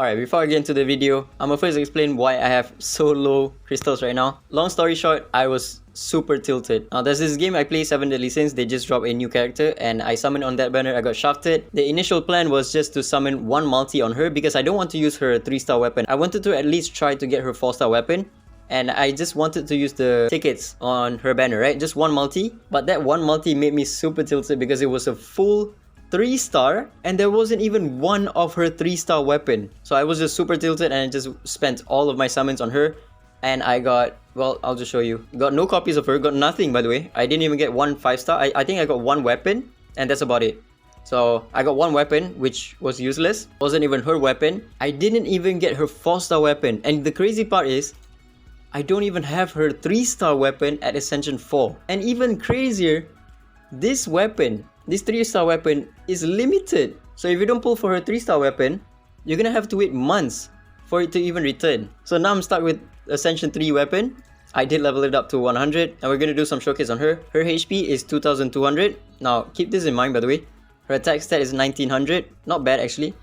Alright, before I get into the video, I'm gonna first explain why I have so low crystals right now. Long story short, I was super tilted. Now there's this game I play, 7 Deadly Sins. They just dropped a new character and I summoned on that banner. I got shafted. The initial plan was just to summon one multi on her because I don't want to use her 3-star weapon. I wanted to at least try to get her 4-star weapon. And I just wanted to use the tickets on her banner, right? Just one multi. But that one multi made me super tilted because it was a full 3-star and there wasn't even one of her 3-star weapon. So I was just super tilted and I just spent all of my summons on her. And I got, well, I'll just show you. Got no copies of her, got nothing by the way. I didn't even get one 5-star. I think I got one weapon and that's about it. So I got one weapon which was useless. Wasn't even her weapon. I didn't even get her 4-star weapon. And the crazy part is, I don't even have her 3-star weapon at Ascension 4. And even crazier, this weapon, this 3-star weapon is limited. So if you don't pull for her 3-star weapon, you're gonna have to wait months for it to even return. So now I'm stuck with Ascension 3 weapon. I did level it up to 100 and we're gonna do some showcase on her. Her HP is 2200. Now keep this in mind by the way. Her attack stat is 1900. Not bad actually.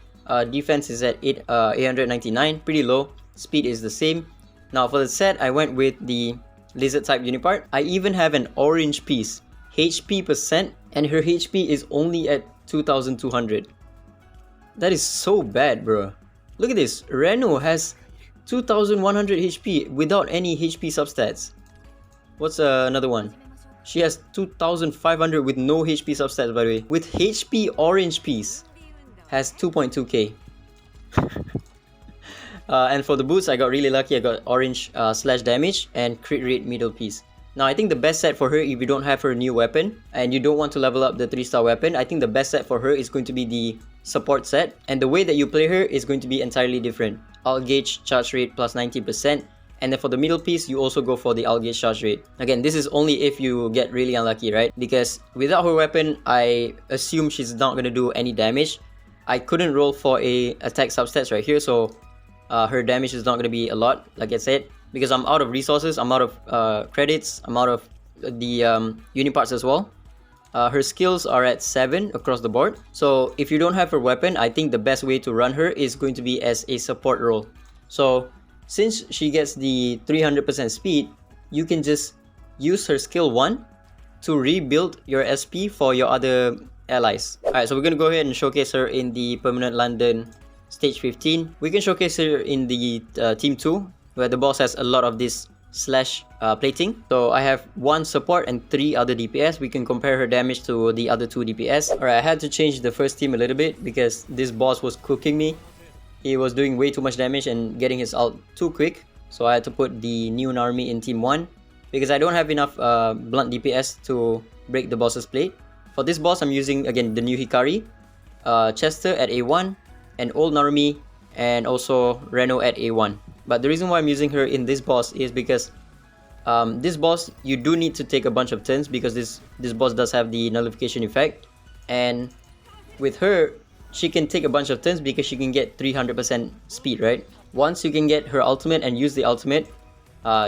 Defense is at 899. Pretty low. Speed is the same. Now for the set, I went with the lizard type unipart. I even have an orange piece. HP percent, and her HP is only at 2200. That is so bad, bro. Look at this. Reno has 2100 HP without any HP substats. What's another one? She has 2500 with no HP substats by the way. With HP orange piece, has 2.2k. And for the boots, I got really lucky. I got orange slash damage and crit rate middle piece. Now I think the best set for her, if you don't have her new weapon and you don't want to level up the 3-star weapon, I think the best set for her is going to be the support set. And the way that you play her is going to be entirely different. Alt gauge charge rate plus 90%. And then for the middle piece, you also go for the alt gauge charge rate. Again, this is only if you get really unlucky, right? Because without her weapon, I assume she's not going to do any damage. I couldn't roll for a attack substats right here, so her damage is not going to be a lot, like I said. Because I'm out of resources, I'm out of credits, I'm out of the uniparts as well. Her skills are at 7 across the board. So if you don't have her weapon, I think the best way to run her is going to be as a support role. So since she gets the 300% speed, you can just use her skill 1 to rebuild your SP for your other allies. Alright, so we're going to go ahead and showcase her in the Permanent London Stage 15. We can showcase her in the Team 2, where the boss has a lot of this slash plating. So I have 1 support and 3 other DPS. We can compare her damage to the other 2 DPS. Alright, I had to change the first team a little bit because this boss was cooking me. He was doing way too much damage and getting his ult too quick. So I had to put the new Narmi in Team 1 because I don't have enough blunt DPS to break the boss's plate. For this boss, I'm using again the new Hikari, Chester at A1, and old Narmi, and also Reno at A1. But the reason why I'm using her in this boss is because this boss, you do need to take a bunch of turns because this boss does have the nullification effect. And with her, she can take a bunch of turns because she can get 300% speed, right? Once you can get her ultimate and use the ultimate,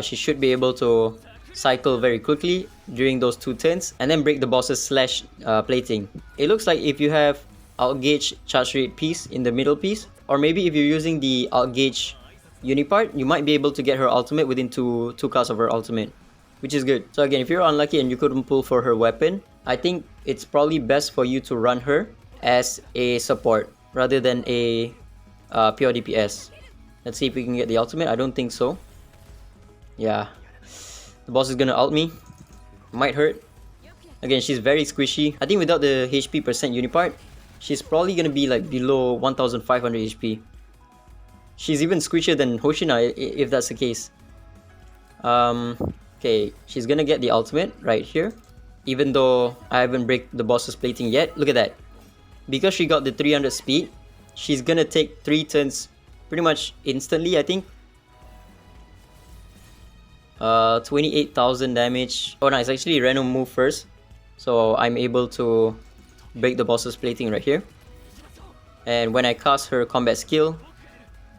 she should be able to cycle very quickly during those 2 turns and then break the boss's slash plating. It looks like if you have alt gauge charge rate piece in the middle piece, or maybe if you're using the alt gauge unipart, you might be able to get her ultimate within two casts of her ultimate, which is good. So again, if you're unlucky and you couldn't pull for her weapon, I think it's probably best for you to run her as a support rather than a pure DPS. Let's see if we can get the ultimate. I don't think so. Yeah, the boss is gonna ult me. Might hurt. Again, she's very squishy. I think without the HP percent unipart, she's probably gonna be like below 1500 HP. She's even squishier than Hoshina if that's the case. Okay, she's gonna get the ultimate right here. Even though I haven't break the boss's plating yet. Look at that. Because she got the 300 speed, she's gonna take 3 turns pretty much instantly, I think. 28,000 damage. Oh nice, actually Reno moved first. So I'm able to break the boss's plating right here. And when I cast her combat skill,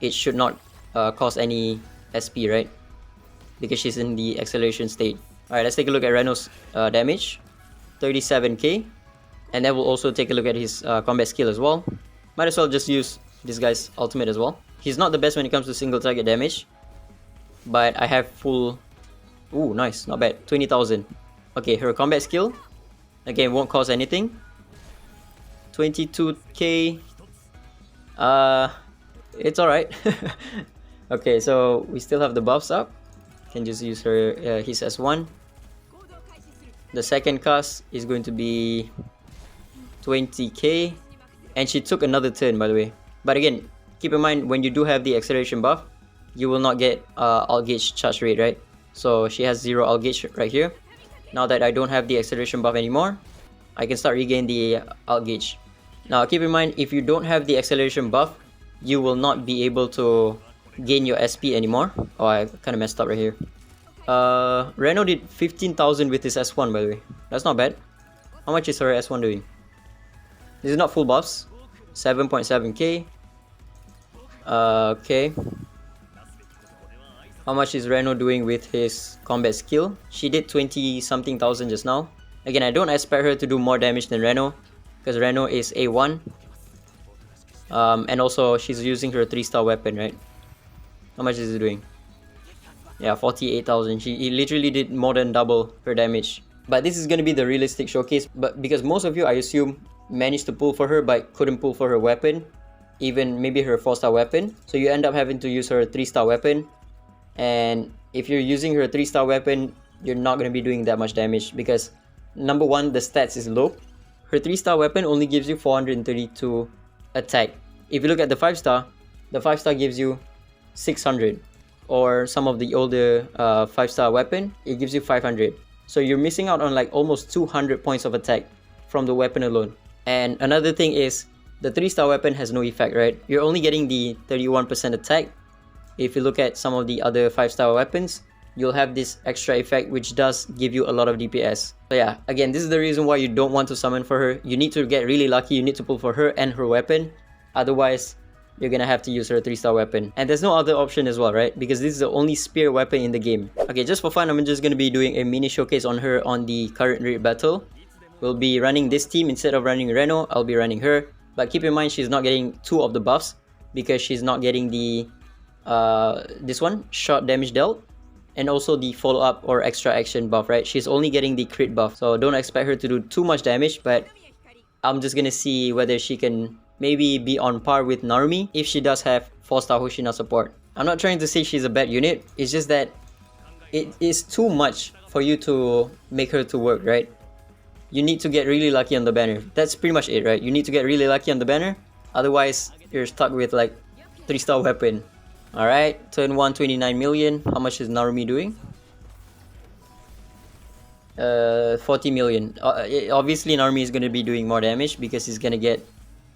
it should not cause any SP, right? Because she's in the acceleration state. Alright, let's take a look at Reno's damage. 37k. And then we'll also take a look at his combat skill as well. Might as well just use this guy's ultimate as well. He's not the best when it comes to single target damage, but I have full... Ooh, nice, not bad, 20,000. Okay, her combat skill, again, won't cost anything. 22k, it's alright. Okay, so we still have the buffs up. Can just use her his S1. The second cast is going to be 20k, and she took another turn, by the way. But again, keep in mind, when you do have the acceleration buff, you will not get alt gauge charge rate, right? So she has 0 alt gauge right here. Now that I don't have the acceleration buff anymore, I can start regain the alt gauge. Now keep in mind, if you don't have the acceleration buff, you will not be able to gain your SP anymore. Oh, I kind of messed up right here. Reno did 15,000 with his S1, by the way. That's not bad. How much is her S1 doing? This is not full buffs. 7.7k. Okay. How much is Reno doing with his combat skill? She did 20 something thousand just now. Again, I don't expect her to do more damage than Reno, because Reno is A1. And also she's using her 3-star weapon, right? How much is it doing? Yeah, 48,000. She literally did more than double her damage. But this is going to be the realistic showcase. But because most of you, I assume, managed to pull for her but couldn't pull for her weapon, even maybe her 4-star weapon. So you end up having to use her 3-star weapon. And if you're using her 3-star weapon, you're not going to be doing that much damage because number one, the stats is low. Her 3-star weapon only gives you 432 attack. If you look at the 5-star, the 5-star gives you 600. Or some of the older 5-star weapon, it gives you 500. So you're missing out on like almost 200 points of attack from the weapon alone. And another thing is, the 3-star weapon has no effect, right? You're only getting the 31% attack. If you look at some of the other 5-star weapons, you'll have this extra effect which does give you a lot of DPS. So yeah, again, this is the reason why you don't want to summon for her. You need to get really lucky, you need to pull for her and her weapon. Otherwise, you're gonna have to use her 3-star weapon. And there's no other option as well, right? Because this is the only spear weapon in the game. Okay, just for fun, I'm just gonna be doing a mini showcase on her on the current raid battle. We'll be running this team instead of running Reno. I'll be running her. But keep in mind, she's not getting 2 of the buffs because she's not getting the this one, short damage dealt, and also the follow-up or extra action buff, right? She's only getting the crit buff, so don't expect her to do too much damage, but I'm just gonna see whether she can maybe be on par with Narumi if she does have 4-star Hoshina support. I'm not trying to say she's a bad unit, it's just that it is too much for you to make her to work, right? You need to get really lucky on the banner. That's pretty much it, right? You need to get really lucky on the banner, otherwise you're stuck with like 3-star weapon. Alright, turn 1, 29 million. How much is Narumi doing? 40 million. Obviously Narumi is going to be doing more damage because he's going to get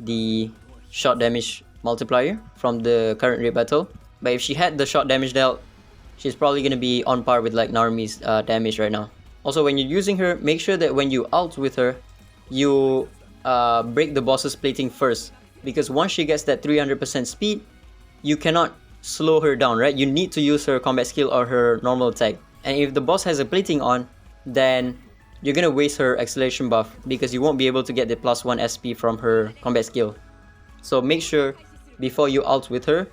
the short damage multiplier from the current raid battle. But if she had the short damage dealt, she's probably going to be on par with like Narumi's damage right now. Also, when you're using her, make sure that when you ult with her, you break the boss's plating first. Because once she gets that 300% speed, you cannot slow her down, right? You need to use her combat skill or her normal attack. And if the boss has a plating on, then you're gonna waste her acceleration buff because you won't be able to get the +1 SP from her combat skill. So make sure before you ult with her,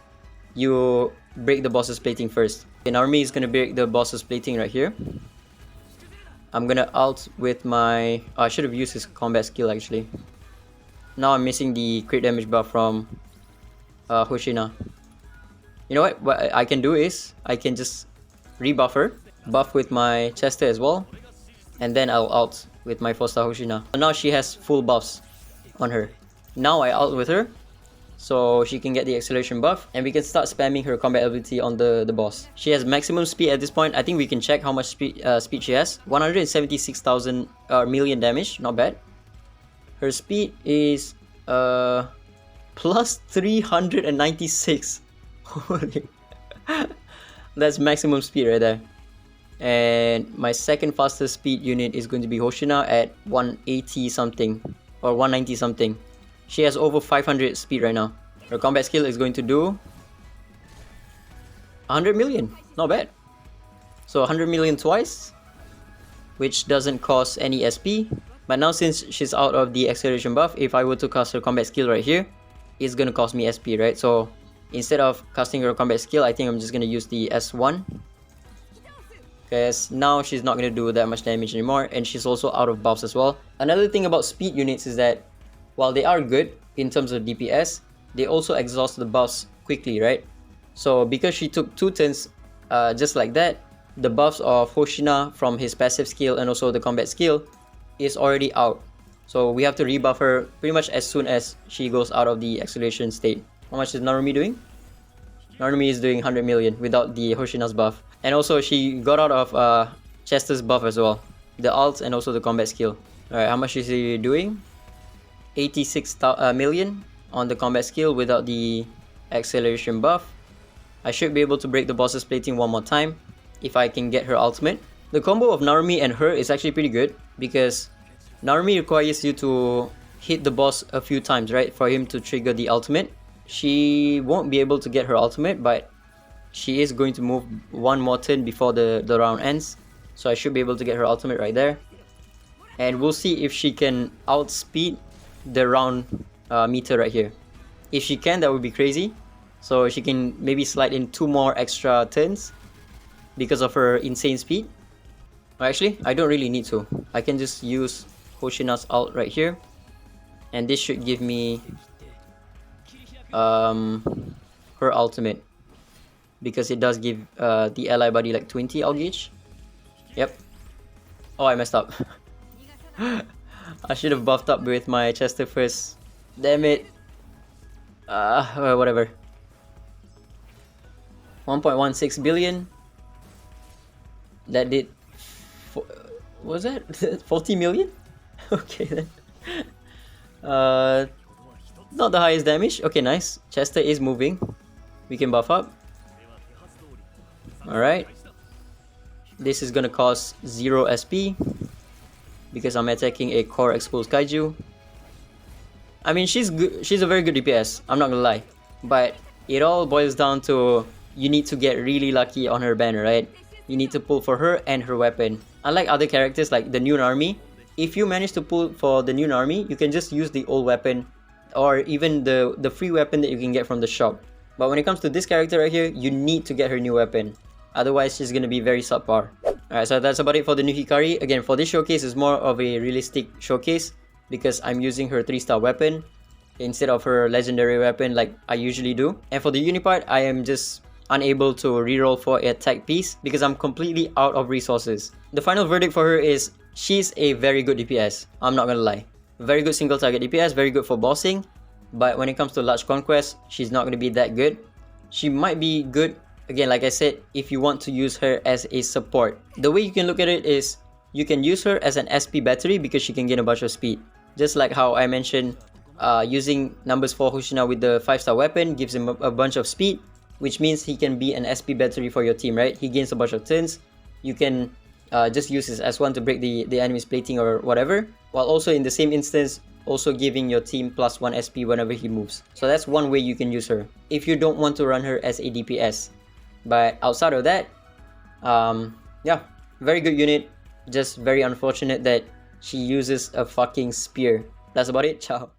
you break the boss's plating first. And Narumi is gonna break the boss's plating right here. I'm gonna ult with my... Oh, I should have used his combat skill actually. Now I'm missing the crit damage buff from Hoshina. You know what I can do is, I can just rebuff her, buff with my Chester as well, and then I'll ult with my 4-star Hoshina. So now she has full buffs on her. Now I ult with her, so she can get the acceleration buff, and we can start spamming her combat ability on the boss. She has maximum speed at this point. I think we can check how much speed she has. 176,000 million damage, not bad. Her speed is plus 396. Holy. That's maximum speed right there. And my second fastest speed unit is going to be Hoshina at 180 something or 190 something. She has over 500 speed right now. Her combat skill is going to do 100 million. Not bad. So 100 million twice, which doesn't cost any SP. But now since she's out of the acceleration buff, if I were to cast her combat skill right here, it's gonna cost me SP, right? So Instead of casting her combat skill, I think I'm just gonna use the S1. Because now she's not gonna do that much damage anymore, and she's also out of buffs as well. Another thing about speed units is that while they are good in terms of DPS, they also exhaust the buffs quickly, right? So because she took 2 turns just like that, the buffs of Hoshina from his passive skill and also the combat skill is already out. So we have to rebuff her pretty much as soon as she goes out of the acceleration state. How much is Narumi doing? Narumi is doing 100 million without the Hoshina's buff. And also she got out of Chester's buff as well. The ult and also the combat skill. Alright, how much is he doing? 86 million on the combat skill without the acceleration buff. I should be able to break the boss's plating one more time if I can get her ultimate. The combo of Narumi and her is actually pretty good because Narumi requires you to hit the boss a few times, right, for him to trigger the ultimate. She won't be able to get her ultimate, but she is going to move one more turn before the round ends. So I should be able to get her ultimate right there. And we'll see if she can outspeed the round meter right here. If she can, that would be crazy. So she can maybe slide in 2 more extra turns because of her insane speed. Actually, I don't really need to. I can just use Hoshina's ult right here. And this should give me her ultimate. Because it does give the ally buddy like 20 ult gauge. Yep. Oh, I messed up. I should have buffed up with my Chester first. Damn it. Whatever. 1.16 billion. That did... What was that? 40 million? Okay then. Not the highest damage. Okay, nice. Chester is moving. We can buff up. Alright. This is gonna cost 0 SP. Because I'm attacking a core exposed kaiju. I mean, she's good. She's a very good DPS. I'm not gonna lie. But it all boils down to you need to get really lucky on her banner, right? You need to pull for her and her weapon. Unlike other characters like the new Narumi, if you manage to pull for the new Narumi, you can just use the old weapon or even the free weapon that you can get from the shop. But when it comes to this character right here, you need to get her new weapon. Otherwise, she's gonna be very subpar. Alright, so that's about it for the new Hikari. Again, for this showcase, it's more of a realistic showcase because I'm using her 3-star weapon instead of her legendary weapon like I usually do. And for the Unipart, I am just unable to reroll for a attack piece because I'm completely out of resources. The final verdict for her is she's a very good DPS. I'm not gonna lie. Very good single target DPS, very good for bossing. But when it comes to large conquest, she's not gonna be that good. She might be good, again, like I said, if you want to use her as a support. The way you can look at it is you can use her as an SP battery because she can gain a bunch of speed. Just like how I mentioned, using numbers for Hoshina with the 5-star weapon gives him a bunch of speed, which means he can be an SP battery for your team, right? He gains a bunch of turns. You can just use his S1 to break the enemy's plating or whatever, while also in the same instance, also giving your team +1 SP whenever he moves. So that's one way you can use her if you don't want to run her as a DPS. But outside of that, yeah, very good unit. Just very unfortunate that she uses a fucking spear. That's about it. Ciao.